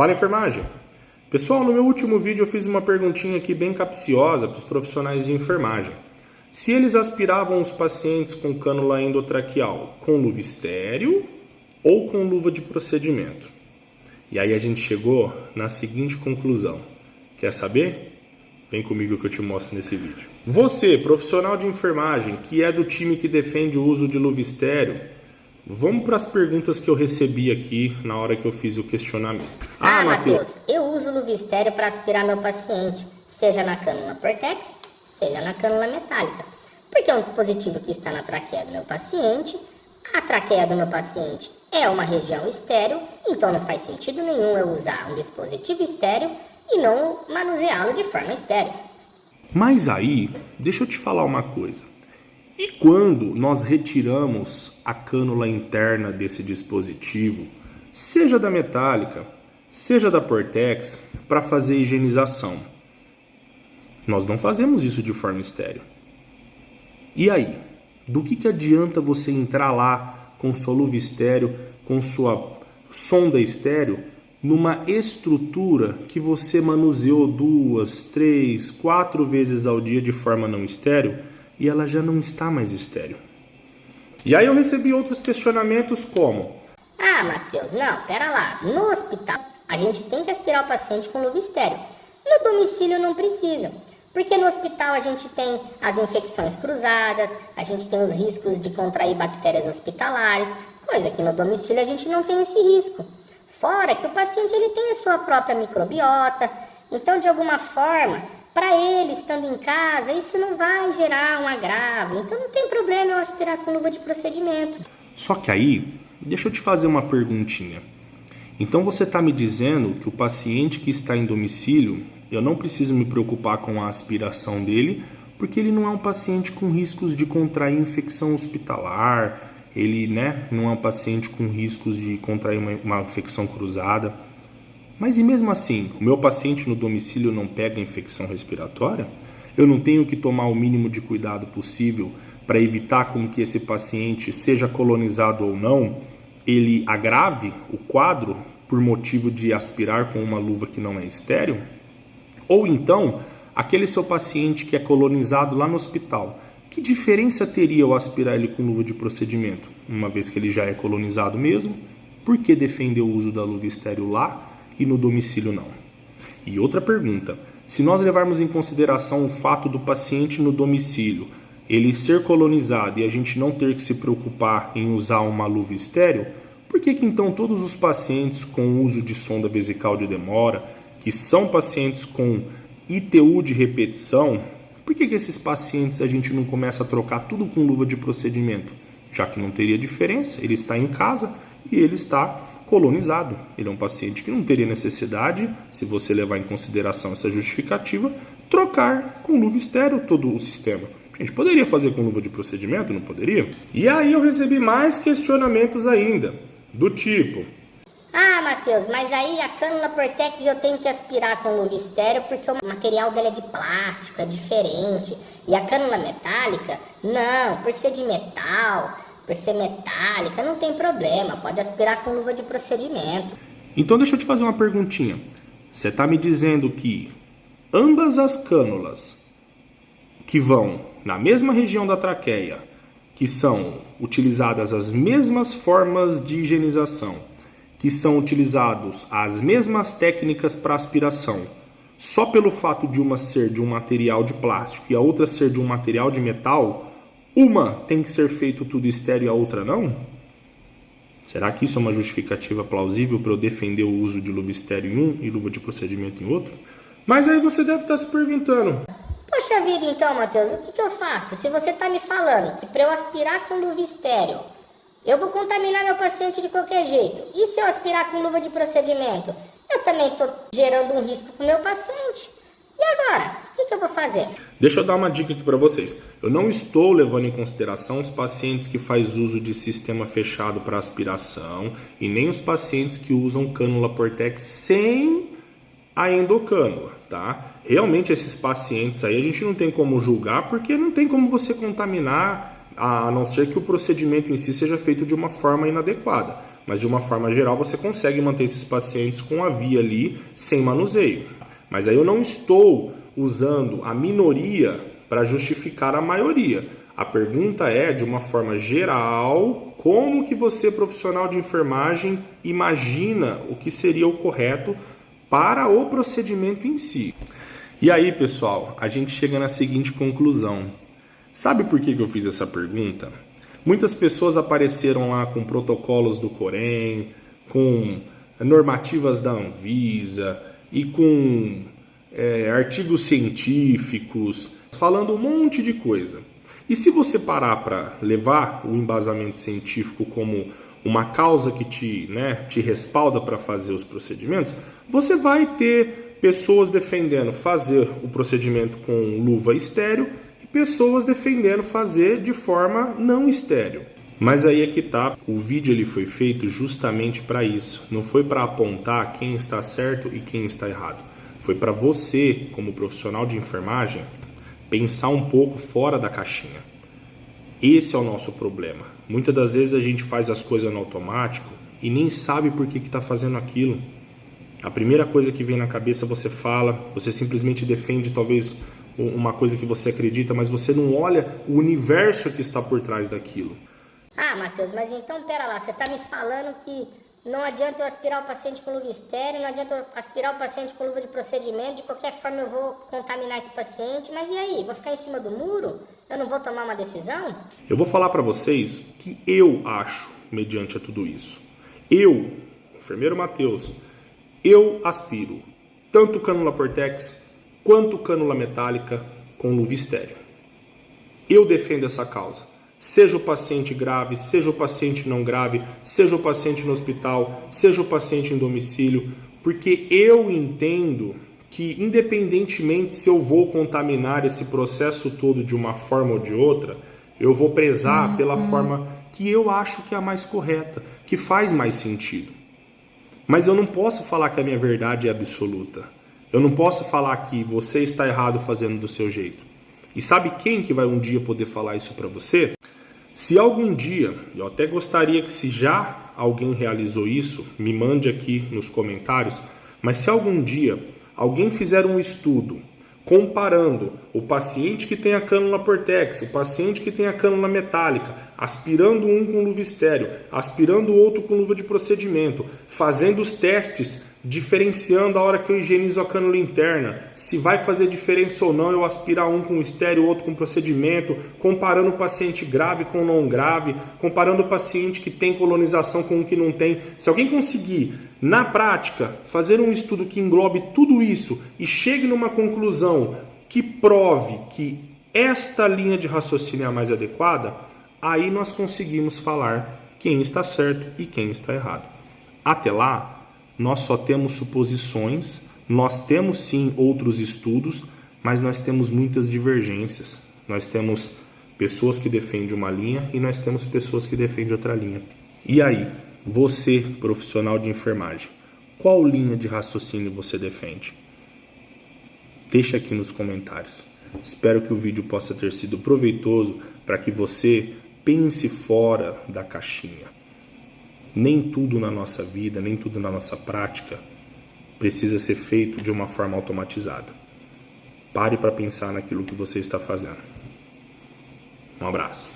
Fala, enfermagem! Pessoal, no meu último vídeo eu fiz uma perguntinha aqui bem capciosa para os profissionais de enfermagem. Se eles aspiravam os pacientes com cânula endotraqueal com luva estéreo ou com luva de procedimento. E aí a gente chegou na seguinte conclusão. Quer saber? Vem comigo que eu te mostro nesse vídeo. Você, profissional de enfermagem, que é do time que defende o uso de luva estéreo, vamos para as perguntas que eu recebi aqui na hora que eu fiz o questionamento. Matheus, eu uso luva estéreo para aspirar meu paciente, seja na cânula Portex, seja na cânula metálica. Porque é um dispositivo que está na traqueia do meu paciente, a traqueia do meu paciente é uma região estéreo, então não faz sentido nenhum eu usar um dispositivo estéreo e não manuseá-lo de forma estéreo. Mas aí, deixa eu te falar uma coisa. E quando nós retiramos a cânula interna desse dispositivo, seja da metálica, seja da Portex, para fazer higienização? Nós não fazemos isso de forma estéreo. E aí? Do que adianta você entrar lá com sua luva estéreo, com sua sonda estéreo, numa estrutura que você manuseou 2, 3, 4 vezes ao dia de forma não estéreo e ela já não está mais estéreo? E aí eu recebi outros questionamentos como: Matheus, não, pera lá. No hospital, a gente tem que aspirar o paciente com luva estéreo. No domicílio não precisa. Porque no hospital a gente tem as infecções cruzadas, a gente tem os riscos de contrair bactérias hospitalares, coisa que no domicílio a gente não tem esse risco. Fora que o paciente ele tem a sua própria microbiota, então de alguma forma, para ele estando em casa, isso não vai gerar um agravo, então não tem problema eu aspirar com luva de procedimento. Só que aí, deixa eu te fazer uma perguntinha. Então você está me dizendo que o paciente que está em domicílio, eu não preciso me preocupar com a aspiração dele, porque ele não é um paciente com riscos de contrair infecção hospitalar, ele não é um paciente com riscos de contrair uma infecção cruzada. Mas e mesmo assim, o meu paciente no domicílio não pega infecção respiratória? Eu não tenho que tomar o mínimo de cuidado possível para evitar com que esse paciente, seja colonizado ou não, ele agrave o quadro por motivo de aspirar com uma luva que não é estéreo? Ou então, aquele seu paciente que é colonizado lá no hospital, que diferença teria eu aspirar ele com luva de procedimento? Uma vez que ele já é colonizado mesmo, por que defender o uso da luva estéreo lá e no domicílio não? E outra pergunta, se nós levarmos em consideração o fato do paciente no domicílio, ele ser colonizado e a gente não ter que se preocupar em usar uma luva estéreo, por que então todos os pacientes com uso de sonda vesical de demora, que são pacientes com ITU de repetição, por que esses pacientes a gente não começa a trocar tudo com luva de procedimento? Já que não teria diferença, ele está em casa e ele está colonizado. Ele é um paciente que não teria necessidade, se você levar em consideração essa justificativa, trocar com luva estéreo todo o sistema. A gente poderia fazer com luva de procedimento, não poderia? E aí eu recebi mais questionamentos ainda, do tipo: Matheus, mas aí a cânula Portex eu tenho que aspirar com luva estéreo porque o material dela é de plástico, é diferente. E a cânula metálica, não, por ser de metal, por ser metálica, não tem problema, pode aspirar com luva de procedimento. Então deixa eu te fazer uma perguntinha. Você está me dizendo que ambas as cânulas que vão na mesma região da traqueia, que são utilizadas as mesmas formas de higienização, que são utilizados as mesmas técnicas para aspiração, só pelo fato de uma ser de um material de plástico e a outra ser de um material de metal, uma tem que ser feito tudo estéreo e a outra não? Será que isso é uma justificativa plausível para eu defender o uso de luva estéreo em um e luva de procedimento em outro? Mas aí você deve estar se perguntando: Poxa vida, então, Matheus, o que eu faço? Se você está me falando que para eu aspirar com luva estéreo, eu vou contaminar meu paciente de qualquer jeito. E se eu aspirar com luva de procedimento? Eu também estou gerando um risco para o meu paciente. E agora? O que eu vou fazer? Deixa eu dar uma dica aqui para vocês. Eu não estou levando em consideração os pacientes que fazem uso de sistema fechado para aspiração e nem os pacientes que usam cânula Portex sem a endocânula, tá? Realmente esses pacientes aí a gente não tem como julgar porque não tem como você contaminar, a não ser que o procedimento em si seja feito de uma forma inadequada. mas de uma forma geral você consegue manter esses pacientes com a via ali sem manuseio. Mas aí eu não estou usando a minoria para justificar a maioria. A pergunta é, de uma forma geral, como que você, profissional de enfermagem, imagina o que seria o correto para o procedimento em si. E aí, pessoal, a gente chega na seguinte conclusão. Sabe por que eu fiz essa pergunta? Muitas pessoas apareceram lá com protocolos do Corém, com normativas da Anvisa e com artigos científicos, falando um monte de coisa. E se você parar para levar o embasamento científico como uma causa que te respalda para fazer os procedimentos, você vai ter pessoas defendendo fazer o procedimento com luva estéril e pessoas defendendo fazer de forma não estéril. Mas aí é que tá, o vídeo ele foi feito justamente para isso. Não foi para apontar quem está certo e quem está errado. Foi para você, como profissional de enfermagem, pensar um pouco fora da caixinha. Esse é o nosso problema. Muitas das vezes a gente faz as coisas no automático e nem sabe por que está fazendo aquilo. A primeira coisa que vem na cabeça você fala, você simplesmente defende talvez uma coisa que você acredita, mas você não olha o universo que está por trás daquilo. Ah, Matheus, mas então pera lá, você está me falando que não adianta eu aspirar o paciente com luva estéril, não adianta eu aspirar o paciente com luva de procedimento, de qualquer forma eu vou contaminar esse paciente, mas e aí? Vou ficar em cima do muro? Eu não vou tomar uma decisão? Eu vou falar para vocês o que eu acho mediante a tudo isso. Eu, enfermeiro Matheus, eu aspiro tanto cânula Portex quanto cânula metálica com luva estéril. Eu defendo essa causa. Seja o paciente grave, seja o paciente não grave, seja o paciente no hospital, seja o paciente em domicílio, porque eu entendo que independentemente se eu vou contaminar esse processo todo de uma forma ou de outra, eu vou prezar pela forma que eu acho que é a mais correta, que faz mais sentido. Mas eu não posso falar que a minha verdade é absoluta. Eu não posso falar que você está errado fazendo do seu jeito. E sabe quem que vai um dia poder falar isso para você? Se algum dia, eu até gostaria que se já alguém realizou isso, me mande aqui nos comentários, mas se algum dia alguém fizer um estudo comparando o paciente que tem a cânula Portex, o paciente que tem a cânula metálica, aspirando um com luva estéril, aspirando o outro com luva de procedimento, fazendo os testes, diferenciando a hora que eu higienizo a cânula interna, se vai fazer diferença ou não eu aspirar um com estéril, outro com procedimento, comparando o paciente grave com não grave, comparando o paciente que tem colonização com o que não tem. Se alguém conseguir, na prática, fazer um estudo que englobe tudo isso e chegue numa conclusão que prove que esta linha de raciocínio é a mais adequada, aí nós conseguimos falar quem está certo e quem está errado. Até lá, nós só temos suposições, nós temos sim outros estudos, mas nós temos muitas divergências. Nós temos pessoas que defendem uma linha e nós temos pessoas que defendem outra linha. E aí, você, profissional de enfermagem, qual linha de raciocínio você defende? Deixa aqui nos comentários. Espero que o vídeo possa ter sido proveitoso para que você pense fora da caixinha. Nem tudo na nossa vida, nem tudo na nossa prática precisa ser feito de uma forma automatizada. Pare para pensar naquilo que você está fazendo. Um abraço.